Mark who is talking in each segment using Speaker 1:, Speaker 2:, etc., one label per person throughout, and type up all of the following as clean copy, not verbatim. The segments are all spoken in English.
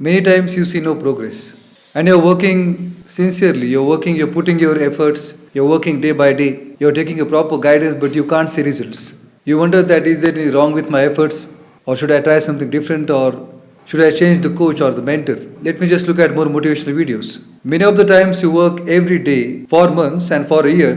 Speaker 1: Many times you see no progress. And you're working sincerely, you're putting your efforts, you're working day by day, you're taking a proper guidance, but you can't see results. You wonder that is there anything wrong with my efforts, or should I try something different, or should I change the coach or the mentor? Let me just look at more motivational videos. Many of the times you work every day for months and for a year,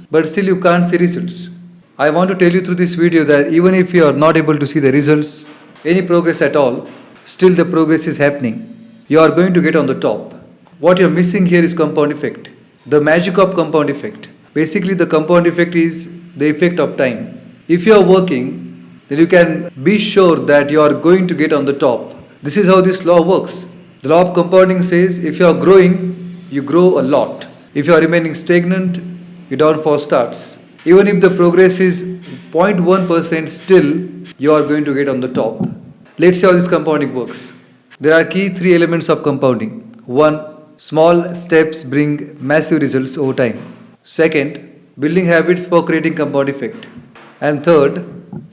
Speaker 1: but still you can't see results. I want to tell you through this video that even if you are not able to see the results, any progress at all, still the progress is happening. You are going to get on the top. What you're missing here is compound effect. The magic of compound effect. Basically, the compound effect is the effect of time. If you are working, then you can be sure that you are going to get on the top. This is how this law works. The law of compounding says if you are growing, you grow a lot. If you are remaining stagnant, your downfall starts. Even if the progress is 0.1%, still you are going to get on the top. Let's see how this compounding works. There are key three elements of compounding. 1. Small steps bring massive results over time. Second, building habits for creating compound effect. And third,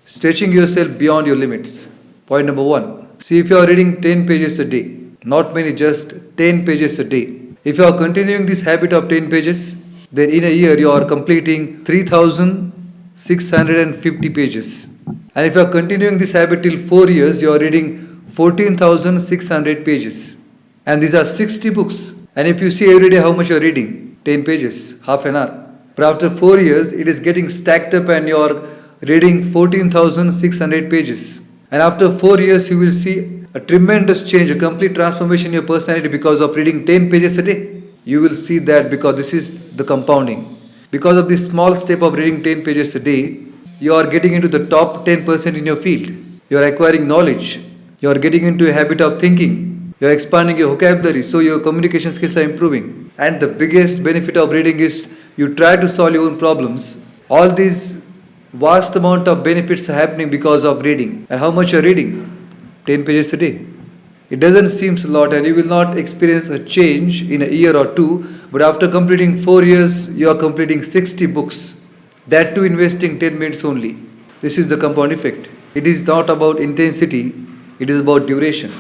Speaker 1: stretching yourself beyond your limits. Point number 1. See, if you are reading 10 pages a day, not many, just 10 pages a day. If you are continuing this habit of 10 pages, then in a year you are completing 3,650 pages. And if you are continuing this habit till 4 years, you are reading 14,600 pages. And these are 60 books. And if you see every day how much you are reading, 10 pages, half an hour. But after 4 years, it is getting stacked up and you are reading 14,600 pages. And after 4 years, you will see a tremendous change, a complete transformation in your personality because of reading 10 pages a day. You will see that because this is the compounding. Because of this small step of reading 10 pages a day, you are getting into the top 10% in your field. You are acquiring knowledge. You are getting into a habit of thinking. You are expanding your vocabulary, so your communication skills are improving. And the biggest benefit of reading is you try to solve your own problems. All these vast amount of benefits are happening because of reading. And how much you are reading? 10 pages a day. It doesn't seem a lot and you will not experience a change in a year or two, but after completing 4 years, you are completing 60 books. That too investing 10 minutes only. This is the compound effect. It is not about intensity, it is about duration.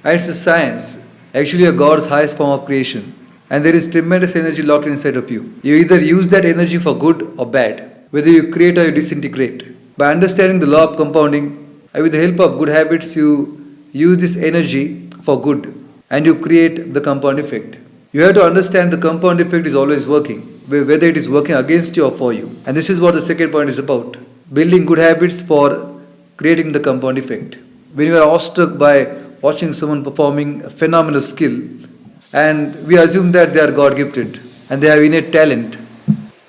Speaker 1: And it's a science, actually a God's highest form of creation. And there is tremendous energy locked inside of you. You either use that energy for good or bad, whether you create or you disintegrate. By understanding the law of compounding, and with the help of good habits, you use this energy for good and you create the compound effect. You have to understand the compound effect is always working, whether it is working against you or for you. And this is what the second point is about. Building good habits for creating the compound effect. When you are awestruck by watching someone performing a phenomenal skill, and we assume that they are God gifted and they have innate talent,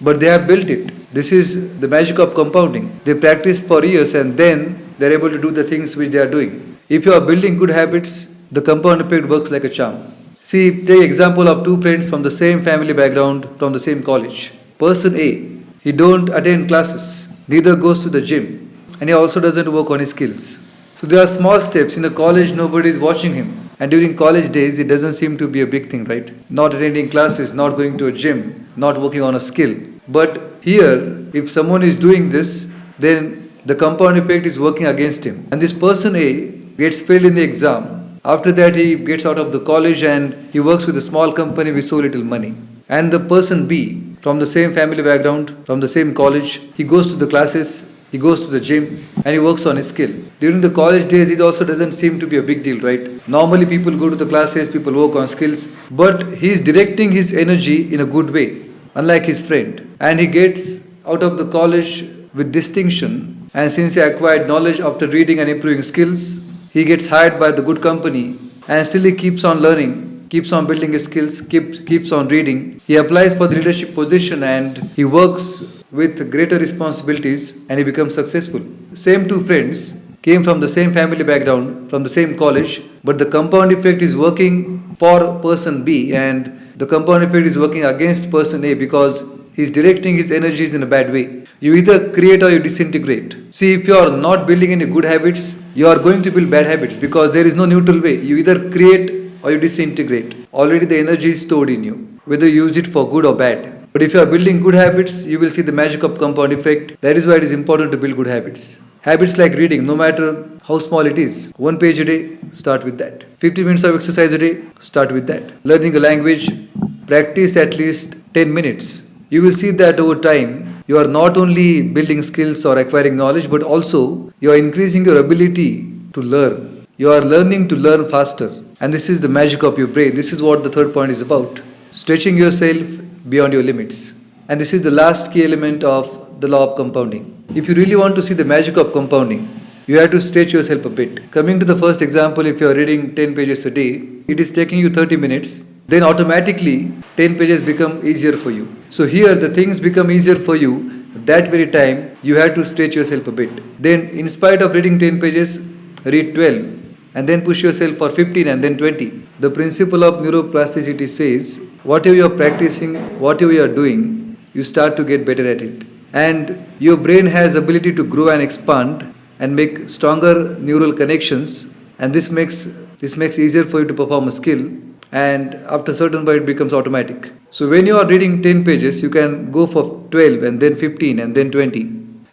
Speaker 1: but they have built it. This is the magic of compounding. They practice for years and then they are able to do the things which they are doing. If you are building good habits, the compound effect works like a charm. See, take example of two friends from the same family background, from the same college. Person A, he don't attend classes, neither goes to the gym, and he also doesn't work on his skills. So there are small steps. In a college, nobody is watching him. And during college days, it doesn't seem to be a big thing, right? Not attending classes, not going to a gym, not working on a skill. But here, if someone is doing this, then the compound effect is working against him. And this person A gets failed in the exam. After that, he gets out of the college and he works with a small company with so little money. And the person B, from the same family background, from the same college, he goes to the classes, he goes to the gym, and he works on his skill. During the college days, it also doesn't seem to be a big deal, right? Normally, people go to the classes, people work on skills, but he's directing his energy in a good way, unlike his friend. And he gets out of the college with distinction. And since he acquired knowledge after reading and improving skills, he gets hired by the good company and still he keeps on learning, keeps on building his skills, keeps on reading. He applies for the leadership position and he works with greater responsibilities and he becomes successful. Same two friends came from the same family background, from the same college, but the compound effect is working for person B and the compound effect is working against person A because he's directing his energies in a bad way. You either create or you disintegrate. See, if you are not building any good habits, you are going to build bad habits because there is no neutral way. You either create or you disintegrate. Already the energy is stored in you, whether you use it for good or bad. But if you are building good habits, you will see the magic of compound effect. That is why it is important to build good habits. Habits like reading, no matter how small it is. 1 page a day, start with that. 50 minutes of exercise a day, start with that. Learning a language, practice at least 10 minutes. You will see that over time, you are not only building skills or acquiring knowledge, but also you are increasing your ability to learn. You are learning to learn faster. And this is the magic of your brain. This is what the third point is about. Stretching yourself beyond your limits. And this is the last key element of the law of compounding. If you really want to see the magic of compounding, you have to stretch yourself a bit. Coming to the first example, if you are reading 10 pages a day, it is taking you 30 minutes, then automatically 10 pages become easier for you. So here the things become easier for you. That very time, you have to stretch yourself a bit. Then in spite of reading 10 pages, read 12 and then push yourself for 15 and then 20. The principle of neuroplasticity says, whatever you are practicing, whatever you are doing, you start to get better at it. And your brain has ability to grow and expand and make stronger neural connections, and this makes easier for you to perform a skill, and after a certain point it becomes automatic. So when you are reading 10 pages, you can go for 12 and then 15 and then 20.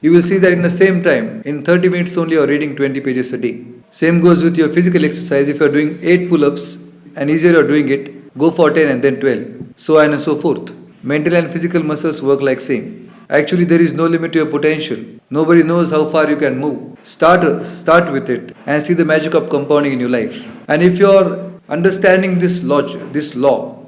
Speaker 1: You will see that in the same time, in 30 minutes only you are reading 20 pages a day. Same goes with your physical exercise. If you are doing 8 pull-ups and easier you are doing it, go for 10 and then 12, so on and so forth. Mental and physical muscles work like same. Actually, there is no limit to your potential. Nobody knows how far you can move. Start with it and see the magic of compounding in your life. And if you are understanding this law,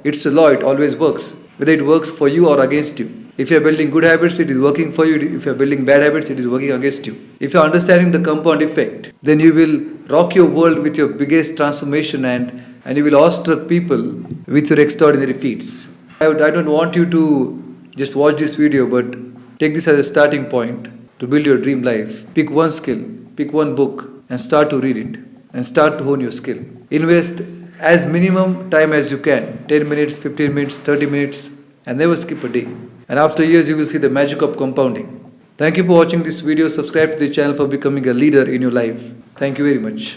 Speaker 1: it's a law, it always works. Whether it works for you or against you. If you are building good habits, it is working for you. If you are building bad habits, it is working against you. If you are understanding the compound effect, then you will rock your world with your biggest transformation, and you will awestruck people with your extraordinary feats. I don't want you to just watch this video, but take this as a starting point to build your dream life. Pick one skill, pick one book and start to read it and start to hone your skill. Invest as minimum time as you can, 10 minutes, 15 minutes, 30 minutes, and never skip a day. And after years you will see the magic of compounding. Thank you for watching this video. Subscribe to the channel for becoming a leader in your life. Thank you very much.